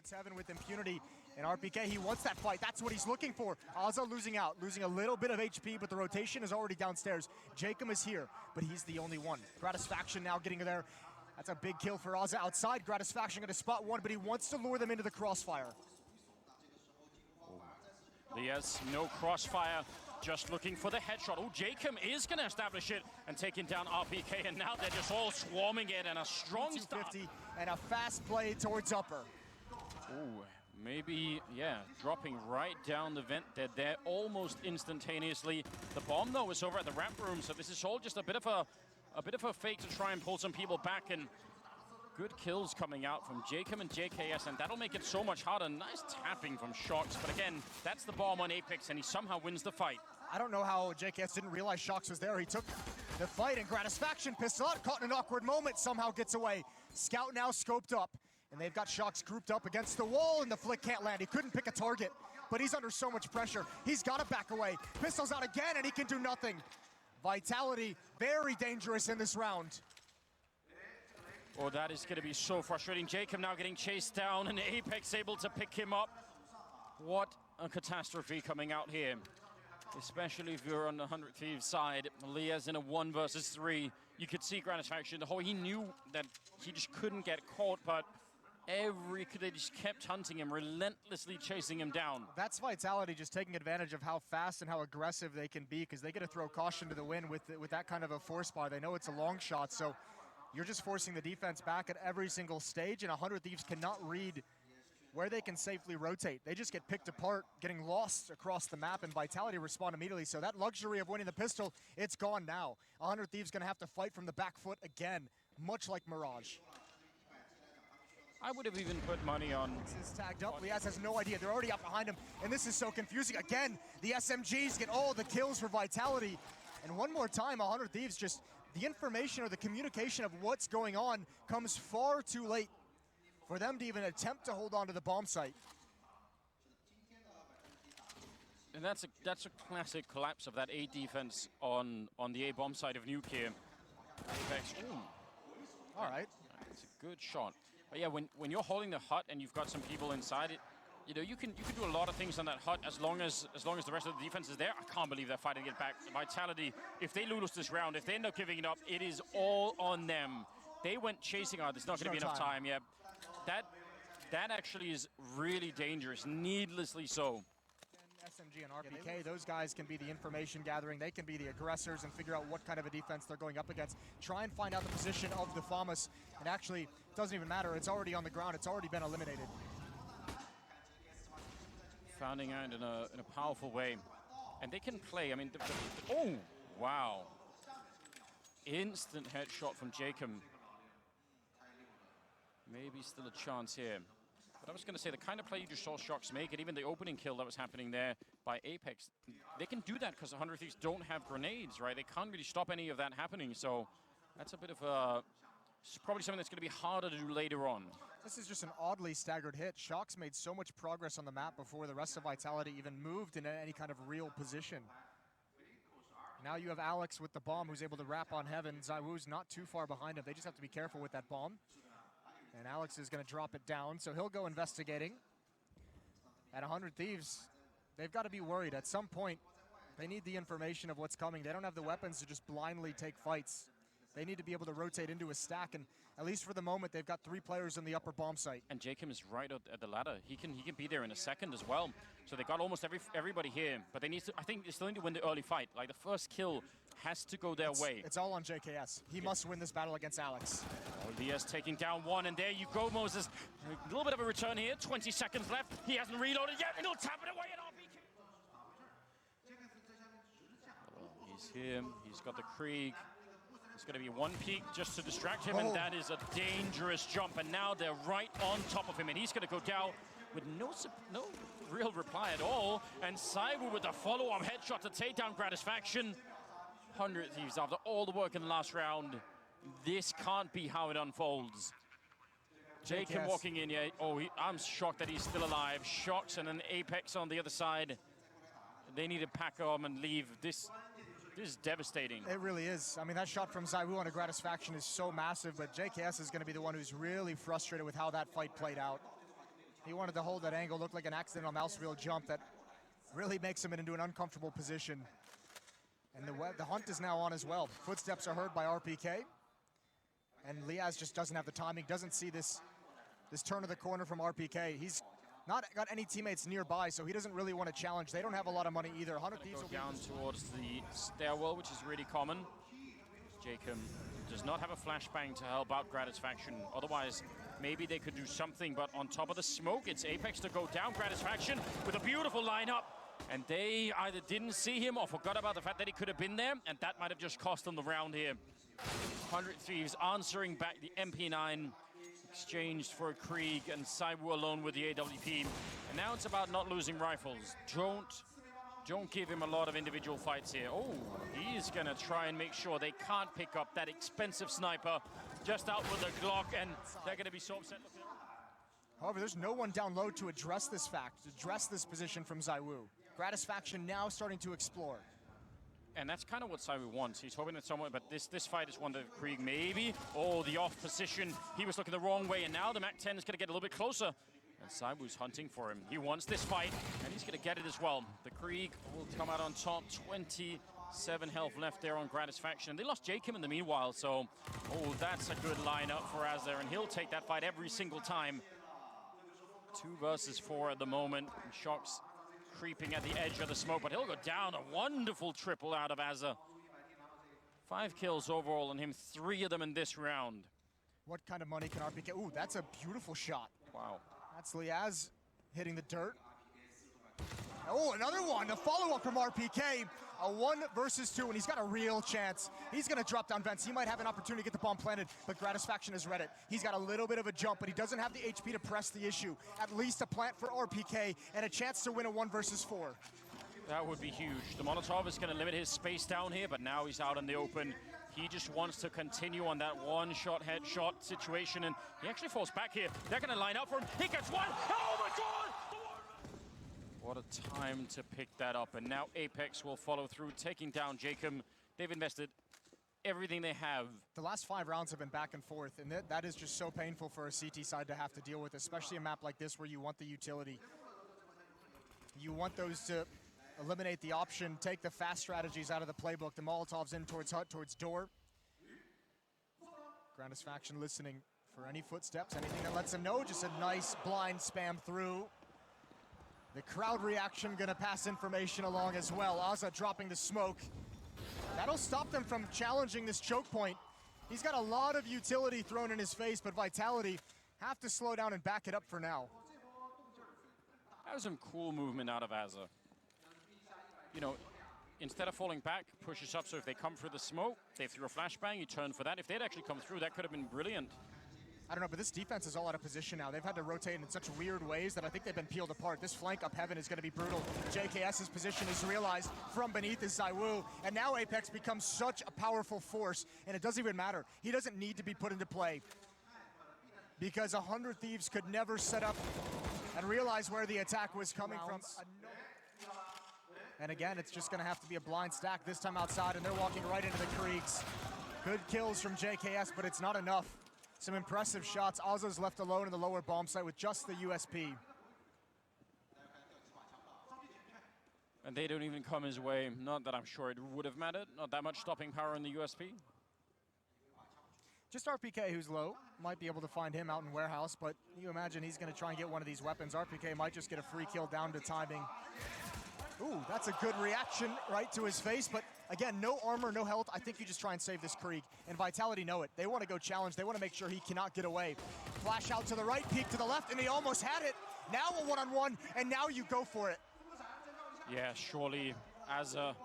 towards heaven with impunity. And RPK, he wants that fight. That's what he's looking for. Ozza losing out, losing a little bit of HP, but the rotation is already downstairs. Jacob is here, but he's the only one. Gratisfaction now getting there. That's a big kill for Ozza outside. Gratisfaction going to spot one, but he wants to lure them into the crossfire. Lias, no crossfire, just looking for the headshot. Oh, Jacob is going to establish it and taking down RPK, and now they're just all swarming it, and a strong start. And a fast play towards upper. Oh, maybe, yeah, dropping right down the vent. They're there almost instantaneously. The bomb, though, is over at the ramp room, so this is all just a bit of a fake to try and pull some people back, and good kills coming out from Jacob and JKS, and that'll make it so much harder. Nice tapping from Shox, but again, that's the bomb on Apex, and he somehow wins the fight. I don't know how JKS didn't realize Shox was there. He took the fight, and Gratisfaction, pistol out, caught in an awkward moment, somehow gets away. Scout now scoped up, and they've got Shox grouped up against the wall, and the flick can't land. He couldn't pick a target, but he's under so much pressure. He's got to back away. Pistol's out again, and he can do nothing. Vitality, very dangerous in this round. Oh, that is going to be so frustrating. Jacob now getting chased down, and Apex able to pick him up. What a catastrophe coming out here. Especially if you're on the 100 Thieves side. Lias in a 1 versus 3. You could see Gratisfaction. He knew that he just couldn't get caught, but they just kept hunting him, relentlessly chasing him down. That's Vitality just taking advantage of how fast and how aggressive they can be, because they get to throw caution to the wind with that kind of a force bar. They know it's a long shot, so you're just forcing the defense back at every single stage, and 100 Thieves cannot read where they can safely rotate. They just get picked apart, getting lost across the map, and Vitality respond immediately. So that luxury of winning the pistol, it's gone now. 100 Thieves going to have to fight from the back foot again, much like Mirage. I would have even put money on... This is tagged up. Lias has no idea. They're already up behind him, and this is so confusing. Again, the SMGs get all the kills for Vitality. And one more time, 100 Thieves just... The information or the communication of what's going on comes far too late for them to even attempt to hold on to the bomb site. And that's a classic collapse of that A defense on the A bomb side of Nuke here. Apex. All right. It's a good shot. But yeah, when you're holding the hut and you've got some people inside it, you know, you can do a lot of things on that hut as long as the rest of the defense is there. I can't believe they're fighting it back. Vitality, if they lose this round, if they end up giving it up, it is all on them. They went chasing out. There's not going to be enough time. Yeah, that actually is really dangerous, needlessly so. SMG and RPK, those guys can be the information gathering. They can be the aggressors and figure out what kind of a defense they're going up against. Try and find out the position of the FAMAS. And actually, it doesn't even matter. It's already on the ground. It's already been eliminated. Founding out in a powerful way. And they can play. I mean, oh, wow. Instant headshot from Jacob. Maybe still a chance here. But I was going to say, the kind of play you just saw Shox make, and even the opening kill that was happening there by Apex, they can do that because the 100 Thieves don't have grenades, right? They can't really stop any of that happening. So that's a bit of a... It's probably something that's going to be harder to do later on. This is just an oddly staggered hit. Shox made so much progress on the map before the rest of Vitality even moved in any kind of real position. Now you have Alex with the bomb who's able to wrap on Heaven. ZywOo's not too far behind him. They just have to be careful with that bomb. And Alex is going to drop it down, so he'll go investigating. At 100 Thieves, they've got to be worried. At some point, they need the information of what's coming. They don't have the weapons to just blindly take fights. They need to be able to rotate into a stack, and at least for the moment, they've got 3 players in the upper bomb site. And Jacob is right at the ladder. He can be there in a second as well. So they got almost everybody here, but they need to. I think they still need to win the early fight. Like the first kill has to go their way. It's all on JKS. He must win this battle against Alex. Oh, Lias taking down one, and there you go, Moses. A little bit of a return here. 20 seconds left. He hasn't reloaded yet, and he'll tap it away at RPK. Well, he's here. He's got the Krieg. It's going to be one peek just to distract him, and that is a dangerous jump. And now they're right on top of him, and he's going to go down with no real reply at all. And ZywOo with the follow-up headshot to take down Gratisfaction. 100 Thieves, after all the work in the last round, this can't be how it unfolds. Jacob walking in here. Oh, I'm shocked that he's still alive. Shox and an Apex on the other side. They need to pack him and leave. This is devastating. It really is. I mean, that shot from ZywOo on a Gratisfaction is so massive, but JKS is going to be the one who's really frustrated with how that fight played out. He wanted to hold that angle, looked like an accidental mouse wheel jump that really makes him into an uncomfortable position. And the hunt is now on as well. Footsteps are heard by RPK. And Liaz just doesn't have the timing, doesn't see this turn of the corner from RPK. He's not got any teammates nearby, so he doesn't really want to challenge. They don't have a lot of money either. 100 Thieves will go down towards the stairwell, which is really common. Jacob does not have a flashbang to help out Gratisfaction. Otherwise, maybe they could do something, but on top of the smoke, it's Apex to go down. Gratisfaction with a beautiful lineup. And they either didn't see him or forgot about the fact that he could have been there, and that might have just cost them the round here. 100 Thieves answering back the MP9, exchanged for a Krieg, and Saibu alone with the AWP. And now it's about not losing rifles. Don't give him a lot of individual fights here. Oh, he's gonna try and make sure they can't pick up that expensive sniper just out with a Glock, and they're gonna be so upset. However, there's no one down low to address this fact, to address this position from Zaiwu. Gratisfaction now starting to explore. And that's kind of what Saibu wants. He's hoping that someone, but this fight is one that Krieg maybe. Oh, the off position. He was looking the wrong way, and now the Mac-10 is going to get a little bit closer. And Saibu's hunting for him. He wants this fight, and he's going to get it as well. The Krieg will come out on top. 27 health left there on Gratisfaction. And they lost Jacob in the meanwhile, so oh, that's a good lineup for Azar, and he'll take that fight every single time. 2 versus 4 at the moment. Shox creeping at the edge of the smoke, but he'll go down. A wonderful triple out of Azza. 5 kills overall on him, 3 of them in this round. What kind of money can RPK? Ooh, that's a beautiful shot. Wow. That's Liaz hitting the dirt. Oh, another one, a follow-up from RPK. A 1 versus 2, and he's got a real chance. He's gonna drop down vents. He might have an opportunity to get the bomb planted, but Gratisfaction has read it. He's got a little bit of a jump, but he doesn't have the HP to press the issue. At least a plant for RPK and a chance to win a 1 versus 4. That would be huge. The Molotov is gonna limit his space down here, but now he's out in the open. He just wants to continue on that one-shot headshot situation, and he actually falls back here. They're gonna line up for him. He gets one. Oh my God! What a time to pick that up, and now Apex will follow through, taking down Jacob. They've invested everything they have. The last 5 rounds have been back and forth, and that is just so painful for a CT side to have to deal with, especially a map like this where you want the utility. You want those to eliminate the option, take the fast strategies out of the playbook. The Molotovs in towards hut, towards door. Gratisfaction listening for any footsteps, anything that lets them know. Just a nice blind spam through. The crowd reaction gonna pass information along as well. Azza dropping the smoke. That'll stop them from challenging this choke point. He's got a lot of utility thrown in his face, but Vitality have to slow down and back it up for now. That was some cool movement out of Azza. You know, instead of falling back, pushes up, so if they come through the smoke, they threw a flashbang, you turn for that. If they'd actually come through, that could have been brilliant. I don't know, but this defense is all out of position now. They've had to rotate in such weird ways that I think they've been peeled apart. This flank up heaven is going to be brutal. JKS's position is realized from beneath is Zaiwu, and now Apex becomes such a powerful force, and it doesn't even matter. He doesn't need to be put into play because 100 Thieves could never set up and realize where the attack was coming from. And again, it's just going to have to be a blind stack, this time outside, and they're walking right into the Kriegs. Good kills from JKS, but it's not enough. Some impressive shots. Azza's left alone in the lower bomb site with just the USP. And they don't even come his way. Not that I'm sure it would have mattered. Not that much stopping power in the USP. Just RPK, who's low. Might be able to find him out in warehouse, but you imagine he's going to try and get one of these weapons. RPK might just get a free kill down to timing. Ooh, that's a good reaction right to his face, but again, no armor, no health. I think you just try and save this Krieg, and Vitality know it. They want to go challenge. They want to make sure he cannot get away. Flash out to the right, peek to the left, and he almost had it. Now a one-on-one, and now you go for it. Yeah, surely Azza,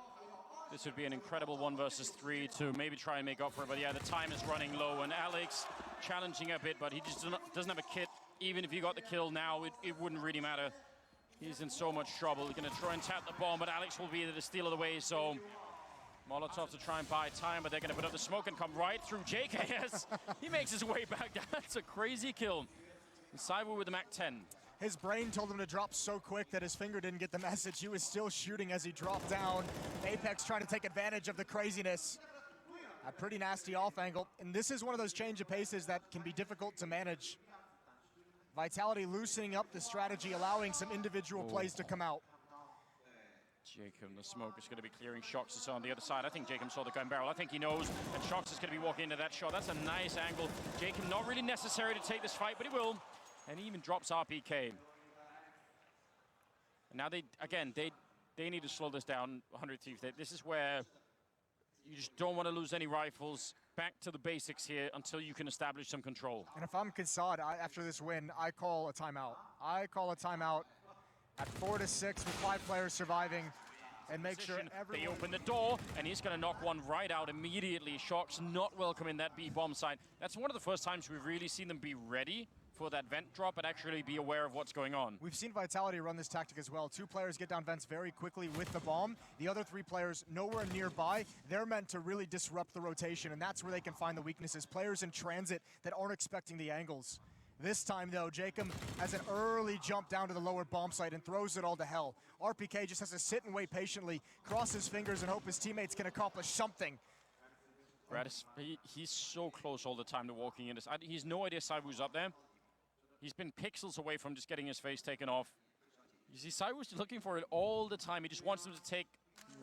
this would be an incredible 1 versus 3 to maybe try and make up for it, but yeah, the time is running low, and Alex challenging a bit, but he just doesn't have a kit. Even if he got the kill now, it wouldn't really matter. He's in so much trouble. He's going to try and tap the bomb, but Alex will be there to steal it away, so Molotov to try and buy time, but they're going to put up the smoke and come right through JKS. He makes his way back down. That's a crazy kill. And Saibu with the Mac-10. His brain told him to drop so quick that his finger didn't get the message. He was still shooting as he dropped down. Apex trying to take advantage of the craziness. A pretty nasty off angle. And this is one of those change of paces that can be difficult to manage. Vitality loosening up the strategy, allowing some individual plays to come out. Jacob, the smoke is going to be clearing. Shox is on the other side. I think Jacob saw the gun barrel. I think he knows, and Shox is going to be walking into that shot. That's a nice angle. Jacob, not really necessary to take this fight, but he will. And he even drops RPK. And now they need to slow this down, 100 Thieves. This is where you just don't want to lose any rifles. Back to the basics here until you can establish some control. And if I'm Kassad, after this win, I call a timeout. I call a timeout at 4-6 with 5 players surviving, and make sure everyone... They open the door, and he's going to knock one right out immediately. Shox not welcome in that B bomb site. That's one of the first times we've really seen them be ready for that vent drop and actually be aware of what's going on. We've seen Vitality run this tactic as well. 2 players get down vents very quickly with the bomb. The other 3 players nowhere nearby. They're meant to really disrupt the rotation, and that's where they can find the weaknesses. Players in transit that aren't expecting the angles. This time, though, Jacob has an early jump down to the lower bomb site and throws it all to hell. RPK just has to sit and wait patiently, cross his fingers, and hope his teammates can accomplish something. Gratis, he's so close all the time to walking in this. He's no idea Saiwu's up there. He's been pixels away from just getting his face taken off. You see, Saiwu's looking for it all the time. He just wants him to take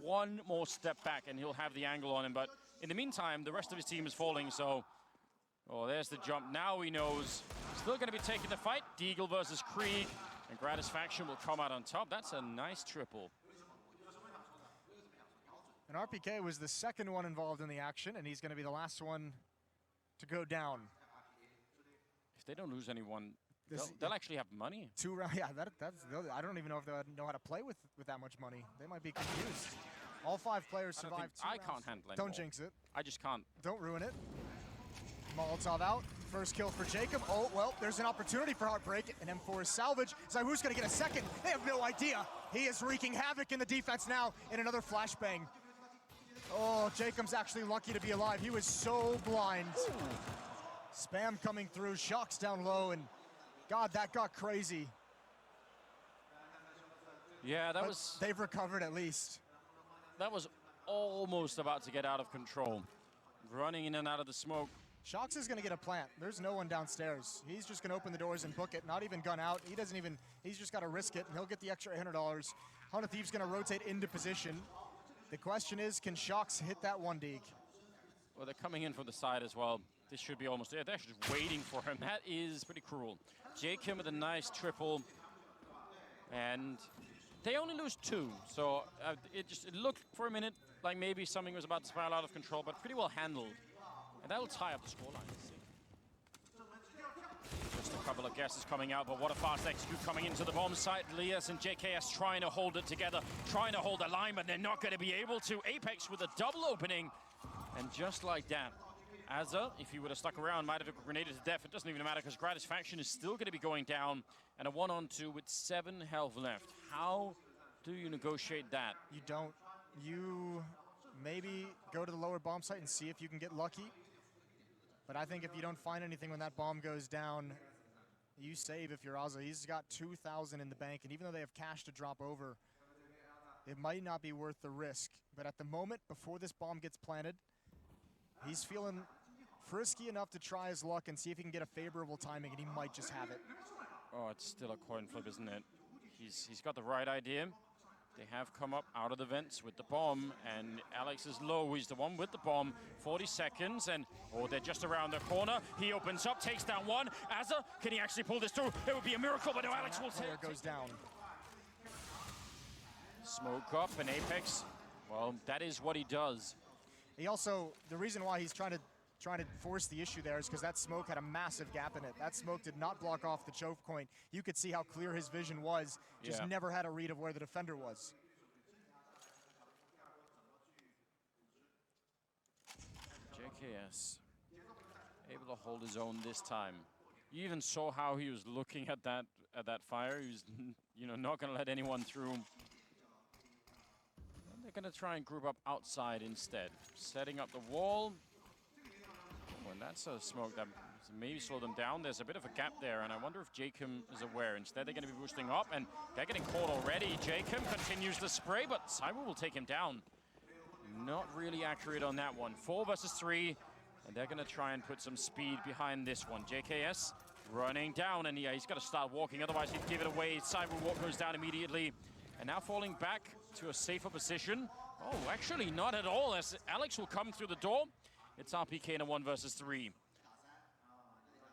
one more step back, and he'll have the angle on him. But in the meantime, the rest of his team is falling, so... Oh, there's the jump. Now he knows. Still going to be taking the fight. Deagle versus Krieg. And Gratisfaction will come out on top. That's a nice triple. And RPK was the second one involved in the action, and he's going to be the last one to go down. If they don't lose anyone, they'll actually have money. 2 rounds. Yeah, I don't even know if they know how to play with that much money. They might be confused. All 5 players survived 2 rounds. I can't handle it. Don't jinx it. I just can't. Don't ruin it. Molotov out. First kill for Jacob. Oh, well, there's an opportunity for Heartbreak, and M4 is salvage. Saiwu's going to get a second. They have no idea. He is wreaking havoc in the defense now in another flashbang. Oh, Jacob's actually lucky to be alive. He was so blind. Ooh. Spam coming through. Shox down low, and God, that got crazy. Yeah, but they've recovered at least. That was almost about to get out of control. Running in and out of the smoke. Shox is going to get a plant. There's no one downstairs. He's just going to open the doors and book it. Not even gun out. He's just got to risk it, and he'll get the extra $100. 100 Thieves going to rotate into position. The question is, can Shox hit that one dig? Well, they're coming in from the side as well. This should be almost there. They're just waiting for him. That is pretty cruel. Jacob with a nice triple. And they only lose 2. So it looked for a minute like maybe something was about to spiral out of control, but pretty well handled. And that will tie up the scoreline. Just a couple of guesses coming out, but what a fast execute coming into the bomb site. Lias and JKS trying to hold it together, trying to hold the line, but they're not going to be able to. Apex with a double opening. And just like that, Azza, if he would have stuck around, might have grenaded to death. It doesn't even matter because Gratisfaction is still going to be going down. And a 1-on-2 with 7 health left. How do you negotiate that? You don't. You maybe go to the lower bomb site and see if you can get lucky. But I think if you don't find anything when that bomb goes down, you save if you're Azza. He's got 2,000 in the bank, and even though they have cash to drop over, it might not be worth the risk. But at the moment, before this bomb gets planted, he's feeling frisky enough to try his luck and see if he can get a favorable timing, and he might just have it. Oh, it's still a coin flip, isn't it? He's got the right idea. They have come up out of the vents with the bomb, and Alex is low. He's the one with the bomb. 40 seconds, and oh, they're just around the corner. He opens up, takes down one. Azza, can he actually pull this through? It would be a miracle, but no, Alex will take it. Goes down. Smoke up, and Apex, well, that is what he does. He also, the reason why he's trying to force the issue there is because that smoke had a massive gap in it. That smoke did not block off the choke point. You could see how clear his vision was, just never had a read of where the defender was. JKS able to hold his own this time. You even saw how he was looking at that fire. He was, not going to let anyone through. And they're going to try and group up outside instead, setting up the wall. And that's a smoke that maybe slow them down. There's a bit of a gap there, and I wonder if Jacob is aware. Instead, they're going to be boosting up, and they're getting caught already. Jacob continues the spray, but Saiwu will take him down. Not really accurate on that one. 4 versus 3, and they're going to try and put some speed behind this one. JKS running down, and yeah, he's got to start walking, otherwise he'd give it away. Cyberwalk goes down immediately, and now falling back to a safer position. Oh, actually not at all, as Alex will come through the door. It's RPK in a 1 versus 3.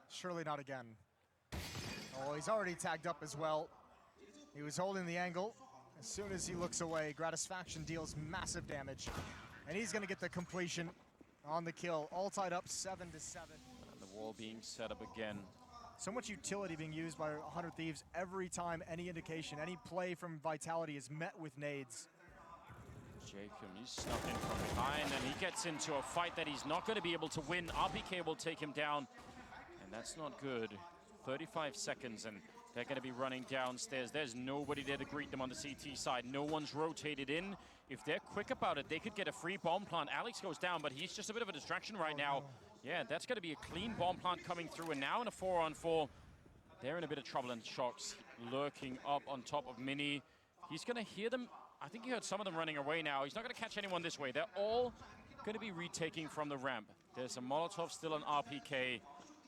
Surely not again. Oh, he's already tagged up as well. He was holding the angle. As soon as he looks away, Gratisfaction deals massive damage. And he's gonna get the completion on the kill. All tied up 7-7. And the wall being set up again. So much utility being used by 100 Thieves every time any indication, any play from Vitality is met with nades. Jacob, he's snuck in from behind, and he gets into a fight that he's not going to be able to win. RPK will take him down, and that's not good. 35 seconds, and they're going to be running downstairs. There's nobody there to greet them on the CT side. No one's rotated in. If they're quick about it, they could get a free bomb plant. Alex goes down, but he's just a bit of a distraction right now. Yeah, that's going to be a clean bomb plant coming through, and now in a 4-on-4, they're in a bit of trouble, and Shox lurking up on top of Mini. He's going to hear them. I think he heard some of them running away now. He's not going to catch anyone this way. They're all going to be retaking from the ramp. There's a Molotov still on RPK,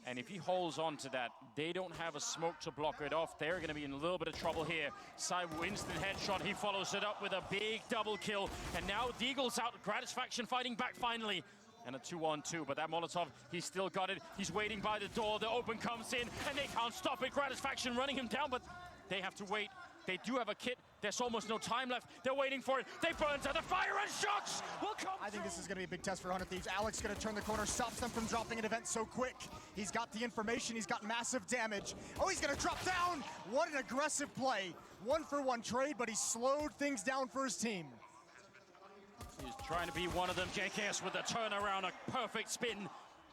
and if he holds on to that, they don't have a smoke to block it off. They're going to be in a little bit of trouble here. Cyber instant headshot. He follows it up with a big double kill, and now Deagle's out. Gratisfaction fighting back finally. And a 2-on-2, but that Molotov, he's still got it. He's waiting by the door. The open comes in, and they can't stop it. Gratisfaction running him down, but they have to wait. They do have a kit. There's almost no time left. They're waiting for it. They burn to the fire, and Shox will come I think this is going to be a big test for 100 Thieves. Alex going to turn the corner, stops them from dropping an event so quick. He's got the information. He's got massive damage. Oh, he's going to drop down. What an aggressive play. 1-for-1 trade, but he slowed things down for his team. He's trying to be one of them. JKS with a turnaround, a perfect spin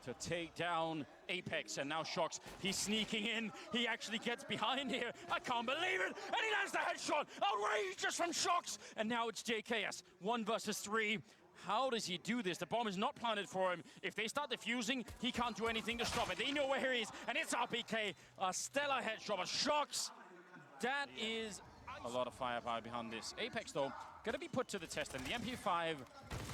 to take down Apex, and now Shox, he's sneaking in. He actually gets behind here. I can't believe it, and he lands the headshot. Outrageous from Shox, and now it's JKS, 1 versus 3. How does he do this? The bomb is not planted for him. If they start defusing, he can't do anything to stop it. They know where he is, and it's RPK, a stellar headshot, but Shox, that is a lot of firepower behind this. Apex, though, going to be put to the test, and the MP5,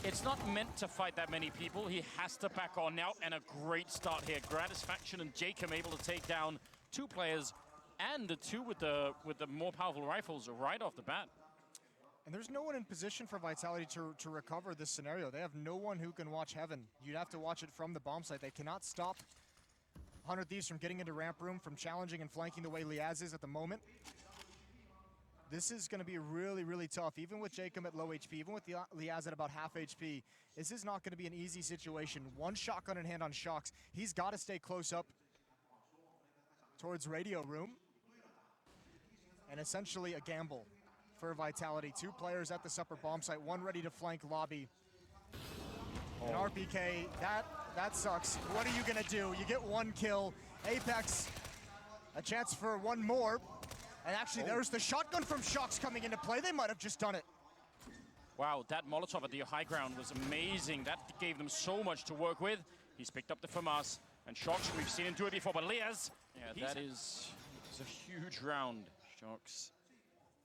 it's not meant to fight that many people. He has to back on now, and a great start here. Gratisfaction and Jacob able to take down 2 players, and the 2 with the more powerful rifles right off the bat. And there's no one in position for Vitality to recover this scenario. They have no one who can watch Heaven. You'd have to watch it from the bomb site. They cannot stop 100 Thieves from getting into ramp room, from challenging and flanking the way Liaz is at the moment. This is going to be really, really tough. Even with Jacob at low HP, even with Liaz at about half HP, this is not going to be an easy situation. 1 shotgun in hand on Shox. He's got to stay close up towards radio room. And essentially a gamble for Vitality. 2 players at the supper bomb site, 1 ready to flank lobby. And RPK, that sucks. What are you going to do? You get 1 kill. Apex, a chance for 1 more. And actually, there's the shotgun from Shox coming into play. They might have just done it. Wow, that Molotov at the high ground was amazing. That gave them so much to work with. He's picked up the FAMAS. And Shox, we've seen him do it before, but Liaz, yeah, that is a huge round. Shox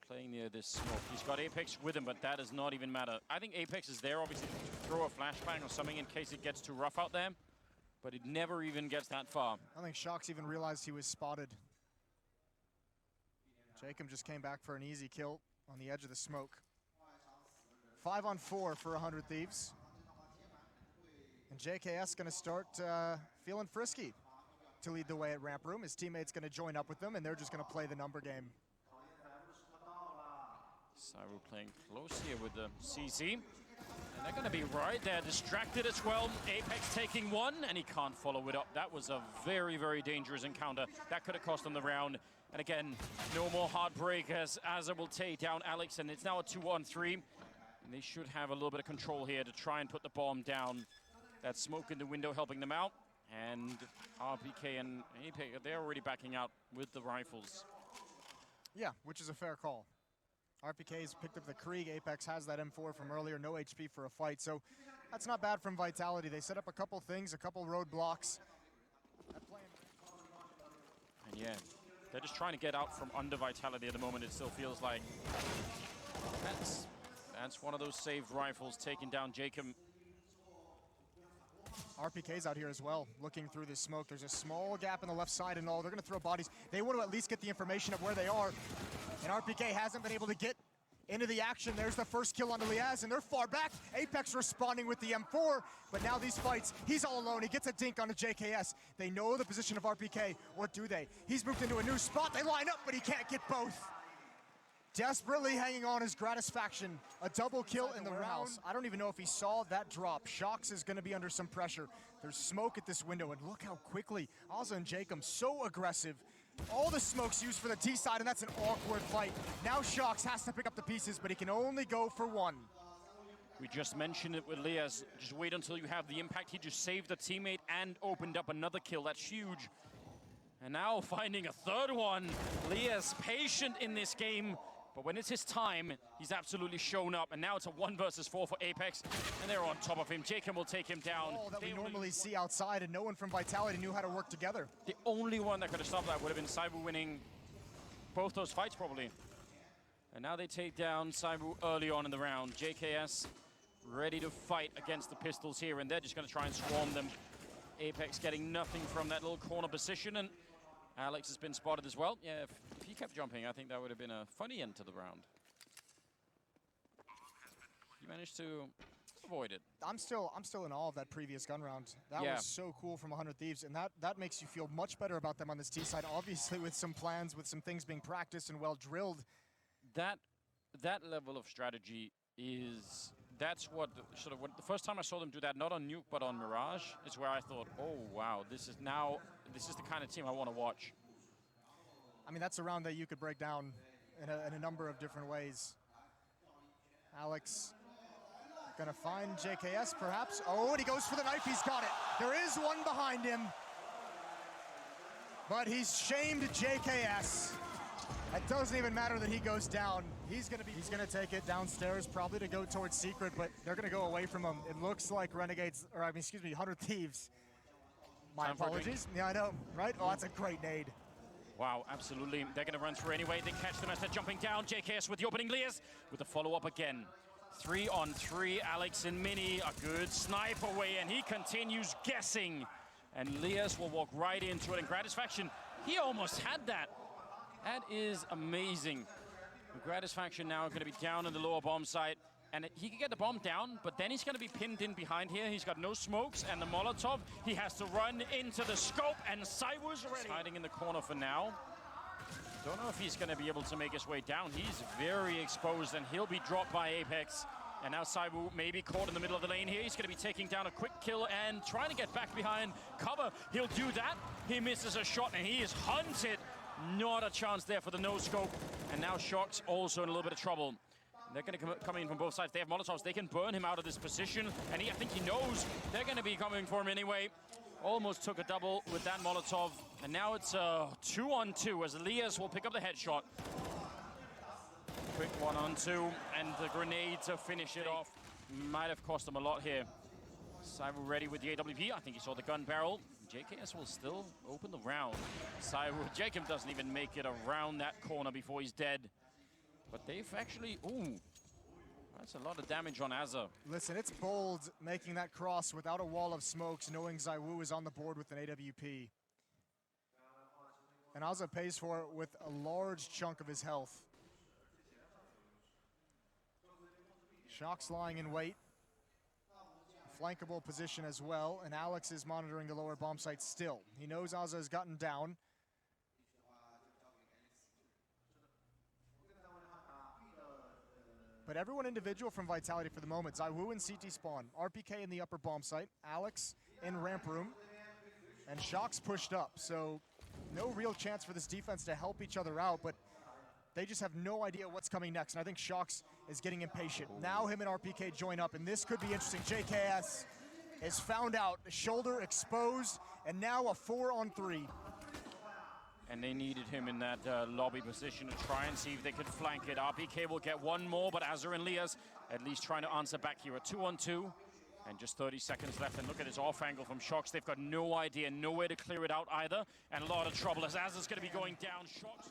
playing near this smoke. He's got Apex with him, but that does not even matter. I think Apex is there, obviously, to throw a flashbang or something in case it gets too rough out there. But it never even gets that far. I don't think Shox even realized he was spotted. Jacob just came back for an easy kill on the edge of the smoke. 5-on-4 for 100 Thieves. And JKS gonna start feeling frisky to lead the way at ramp room. His teammate's gonna join up with them, and they're just gonna play the number game. Cyber playing close here with the CC. And they're gonna be right there, distracted as well. Apex taking 1, and he can't follow it up. That was a very, very dangerous encounter. That could have cost them the round. And again, no more heartbreak as Azza will take down Alex, and it's now a 2-on-3. And they should have a little bit of control here to try and put the bomb down. That smoke in the window helping them out. And RPK and Apex, they're already backing out with the rifles. Yeah, which is a fair call. RPK's picked up the Krieg. Apex has that M4 from earlier, no HP for a fight. So that's not bad from Vitality. They set up a couple things, a couple roadblocks. And yeah, they're just trying to get out from under Vitality at the moment, it still feels like. That's one of those saved rifles taking down Jacob. RPK's out here as well, looking through this smoke. There's a small gap in the left side and all. They're gonna throw bodies. They want to at least get the information of where they are. And RPK hasn't been able to get into the action. There's the first kill on Liaz, and they're far back. Apex responding with the M4, but now these fights, he's all alone. He gets a dink on the JKS. They know the position of RPK. What do they? He's moved into a new spot. They line up, but he can't get both. Desperately hanging on his Gratisfaction. A double kill in the warehouse. I don't even know if he saw that drop. Shox is going to be under some pressure. There's smoke at this window, and look how quickly Ozza and Jacob, so aggressive. All the smoke's used for the T side, and that's an awkward fight. Now Shox has to pick up the pieces, but he can only go for one. We just mentioned it with Liaz. Just wait until you have the impact. He just saved a teammate and opened up another kill. That's huge. And now finding a third one. Liaz patient in this game. But when it's his time, he's absolutely shown up. And now it's a 1 versus 4 for Apex. And they're on top of him. Jacob will take him down. All that we normally see outside, and no one from Vitality knew how to work together. The only one that could have stopped that would have been Saibu winning both those fights, probably. And now they take down Saibu early on in the round. JKS ready to fight against the Pistols here, and they're just going to try and swarm them. Apex getting nothing from that little corner position, and Alex has been spotted as well. Yeah, if he kept jumping, I think that would have been a funny end to the round. He managed to avoid it. I'm still in awe of that previous gun round. That was so cool from 100 Thieves, and that makes you feel much better about them on this T side. Obviously, with some plans, with some things being practiced and well drilled. That level of strategy is. That's what sort of the first time I saw them do that, not on Nuke but on Mirage, is where I thought, oh wow, this is the kind of team I want to watch. I mean, that's a round that you could break down in a number of different ways. Alex gonna find JKS perhaps. Oh, and he goes for the knife, he's got it. There is one behind him, but he's shamed JKS. It doesn't even matter that he goes down. He's gonna take it downstairs, probably to go towards Secret, but they're gonna go away from him. It looks like Renegades, or I mean, excuse me, 100 Thieves. My apologies. Yeah, I know, right? Oh, that's a great nade. Wow, absolutely. They're gonna run through anyway. They catch them as they're jumping down. JKS with the opening Liaz with the follow-up again. 3 on 3, Alex and Mini, a good snipe away, and he continues guessing. And Liaz will walk right into it, and Gratisfaction, he almost had that. That is amazing. Gratisfaction now going to be down in the lower bomb site, and he can get the bomb down, but then he's going to be pinned in behind here. He's got no smokes and the Molotov. He has to run into the scope, and Saibu's ready. Hiding in the corner for now. Don't know if he's going to be able to make his way down. He's very exposed, and he'll be dropped by Apex. And now Saibu may be caught in the middle of the lane here. He's going to be taking down a quick kill and trying to get back behind cover. He'll do that. He misses a shot, and he is hunted. Not a chance there for the no-scope. And now Shox also in a little bit of trouble. They're going to come in from both sides. They have Molotovs. They can burn him out of this position. And I think he knows they're going to be coming for him anyway. Almost took a double with that Molotov. And now it's a 2-on-2 as Liaz will pick up the headshot. Quick 1-on-2. And the grenade to finish it off. Might have cost them a lot here. Saibu ready with the AWP. I think he saw the gun barrel. JKS will still open the round. Jacob doesn't even make it around that corner before he's dead. But they've actually, ooh, that's a lot of damage on Azza. Listen, it's bold making that cross without a wall of smokes, knowing ZywOo is on the board with an AWP. And Azza pays for it with a large chunk of his health. Shox lying in wait. Flankable position as well, and Alex is monitoring the lower bomb site still. He knows Azza has gotten down. But everyone individual from Vitality for the moment. ZywOo in CT spawn, RPK in the upper bomb site, Alex in ramp room, and Shox pushed up. So no real chance for this defense to help each other out, but they just have no idea what's coming next, and I think Shox is getting impatient. Now him and RPK join up, and this could be interesting. JKS is found out, shoulder exposed, and now a 4-on-3. And they needed him in that lobby position to try and see if they could flank it. RPK will get one more, but Azza and Liaz at least trying to answer back here. A 2-on-2, and just 30 seconds left. And look at his off angle from Shox. They've got no idea, nowhere to clear it out either, and a lot of trouble as Azza's going to be going down. Shox.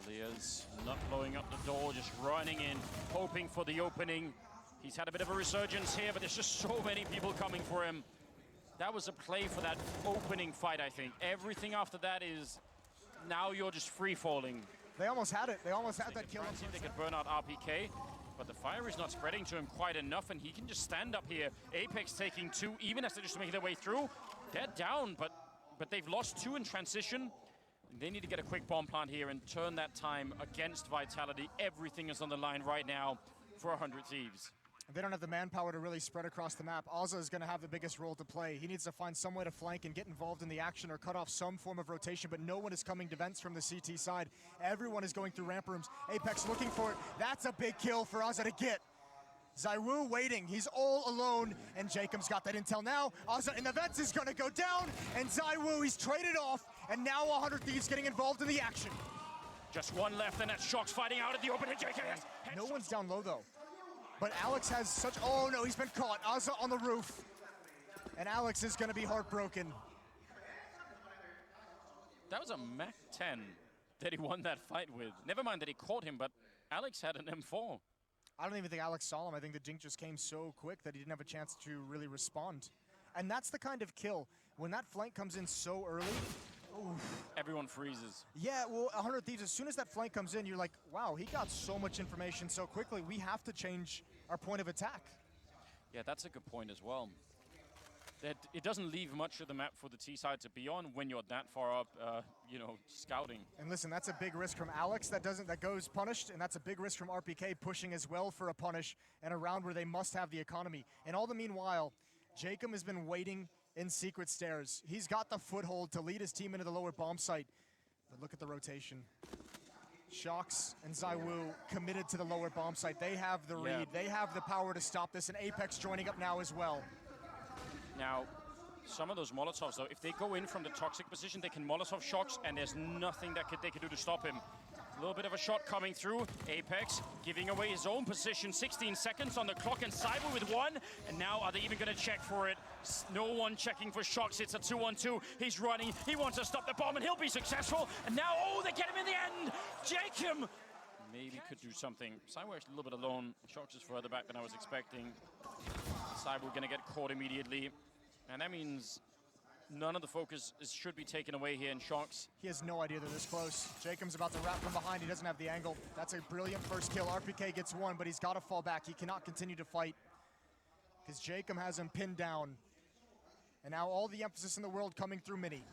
Liaz not blowing up the door, just running in, hoping for the opening. He's had a bit of a resurgence here, but there's just so many people coming for him. That was a play for that opening fight, I think. Everything after that is, now you're just free-falling. They almost had it. They almost had that kill. See if they could burn out RPK, but the fire is not spreading to him quite enough, and he can just stand up here. Apex taking 2, even as they're just making their way through. They're down, but they've lost 2 in transition. They need to get a quick bomb plant here and turn that time against Vitality. Everything is on the line right now for 100 Thieves. They don't have the manpower to really spread across the map. Ozza is going to have the biggest role to play. He needs to find some way to flank and get involved in the action or cut off some form of rotation, but no one is coming to vents from the CT side. Everyone is going through ramp rooms. Apex looking for it. That's a big kill for Ozza to get. ZywOo waiting. He's all alone, and Jacob's got that intel now. Ozza in the vents is going to go down, and ZywOo, he's traded off, and now 100 Thieves getting involved in the action. Just one left, and that's Shox fighting out at the open. No one's down low, though. But Alex has such, oh no, he's been caught. Ozza on the roof. And Alex is gonna be heartbroken. That was a Mach 10 that he won that fight with. Never mind that he caught him, but Alex had an M4. I don't even think Alex saw him. I think the Jink just came so quick that he didn't have a chance to really respond. And that's the kind of kill. When that flank comes in so early, oof. Everyone freezes. Yeah, well, 100 Thieves, as soon as that flank comes in, you're like, wow, he got so much information so quickly. We have to change our point of attack. Yeah, that's a good point as well. That it doesn't leave much of the map for the T side to be on when you're that far up, you know, scouting. And listen, that's a big risk from Alex that goes punished, and that's a big risk from RPK pushing as well for a punish and a round where they must have the economy. And all the meanwhile, Jacob has been waiting in secret stairs. He's got the foothold to lead his team into the lower bomb site. But look at the rotation. Shox and ZywOo committed to the lower bomb site. They have the read. They have the power to stop this, and Apex joining up now as well. Now, some of those Molotovs, though, if they go in from the toxic position, they can Molotov Shox, and there's nothing that they can do to stop him. A little bit of a shot coming through. Apex giving away his own position. 16 seconds on the clock, and Cyber with 1. And now are they even going to check for it? No one checking for Shox. It's a 2-on-2. He's running. He wants to stop the bomb, and he'll be successful. And now, oh, they get him in the end. Jacob maybe could do something. Cyber's a little bit alone. Shox is further back than I was expecting. Cyber going to get caught immediately. And that means none of the focus should be taken away here in Shox. He has no idea they're this close. Jacob's about to wrap from behind. He doesn't have the angle. That's a brilliant first kill. RPK gets 1, but he's got to fall back. He cannot continue to fight because Jacob has him pinned down. And now all the emphasis in the world coming through Mini.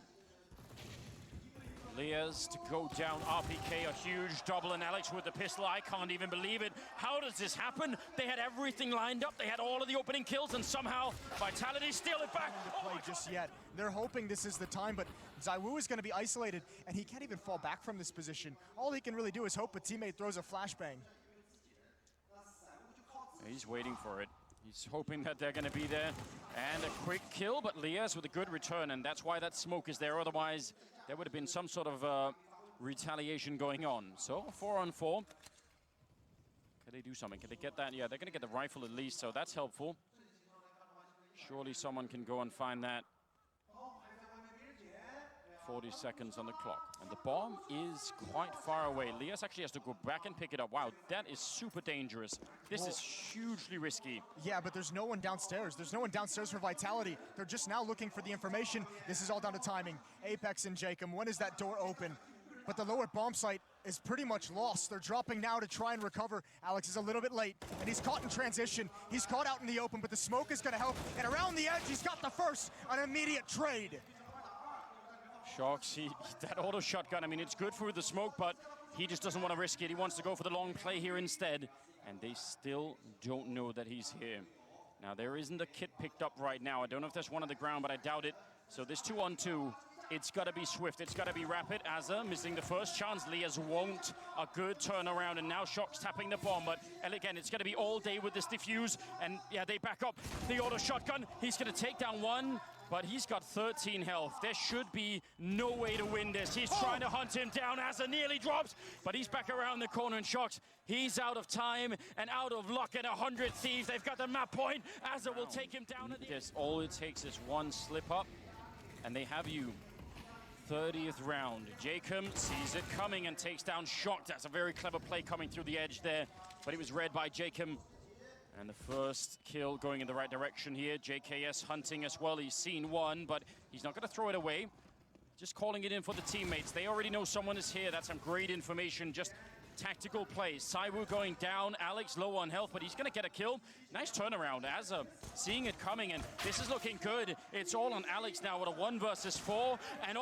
Leas to go down. RPK, a huge double, and Alex with the pistol. I can't even believe it. How does this happen? They had everything lined up. They had all of the opening kills, and somehow Vitality steal it back. Oh just yet. They're hoping this is the time, but ZywOo is going to be isolated, and he can't even fall back from this position. All he can really do is hope a teammate throws a flashbang. He's waiting for it. He's hoping that they're going to be there. And a quick kill, but Leas with a good return, and that's why that smoke is there. Otherwise, there would have been some sort of retaliation going on. So, 4-on-4. Can they do something? Can they get that? Yeah, they're going to get the rifle at least, so that's helpful. Surely someone can go and find that. 40 seconds on the clock. And the bomb is quite far away. Leas actually has to go back and pick it up. Wow, that is super dangerous. This is hugely risky. Yeah, but there's no one downstairs. There's no one downstairs for Vitality. They're just now looking for the information. This is all down to timing. Apex and Jacob, when is that door open? But the lower bomb site is pretty much lost. They're dropping now to try and recover. Alex is a little bit late, and he's caught in transition. He's caught out in the open, but the smoke is going to help. And around the edge, he's got the first, an immediate trade. Shox, that auto shotgun, I mean, it's good for the smoke, but he just doesn't want to risk it. He wants to go for the long play here instead. And they still don't know that he's here. Now, there isn't a kit picked up right now. I don't know if there's one on the ground, but I doubt it. So this 2-on-2, it's got to be swift. It's got to be rapid. Azza missing the first chance. Leas won't. A good turnaround, and now Shox tapping the bomb. But again, it's going to be all day with this defuse. And yeah, they back up the auto shotgun. He's going to take down 1. But he's got 13 health. There should be no way to win this. He's trying to hunt him down. Azza nearly drops, but he's back around the corner and Shox. He's out of time and out of luck, and 100 Thieves. They've got the map point. Azza will take him down. All it takes is one slip up, and they have you. 30th round. Jacob sees it coming and takes down Shox. That's a very clever play coming through the edge there, but it was read by Jacob. And the first kill going in the right direction here. JKS hunting as well. He's seen one, but he's not going to throw it away. Just calling it in for the teammates. They already know someone is here. That's some great information. Just tactical plays. Saiwu going down. Alex low on health, but he's going to get a kill. Nice turnaround. Azza seeing it coming, and this is looking good. It's all on Alex now with a 1 versus 4. And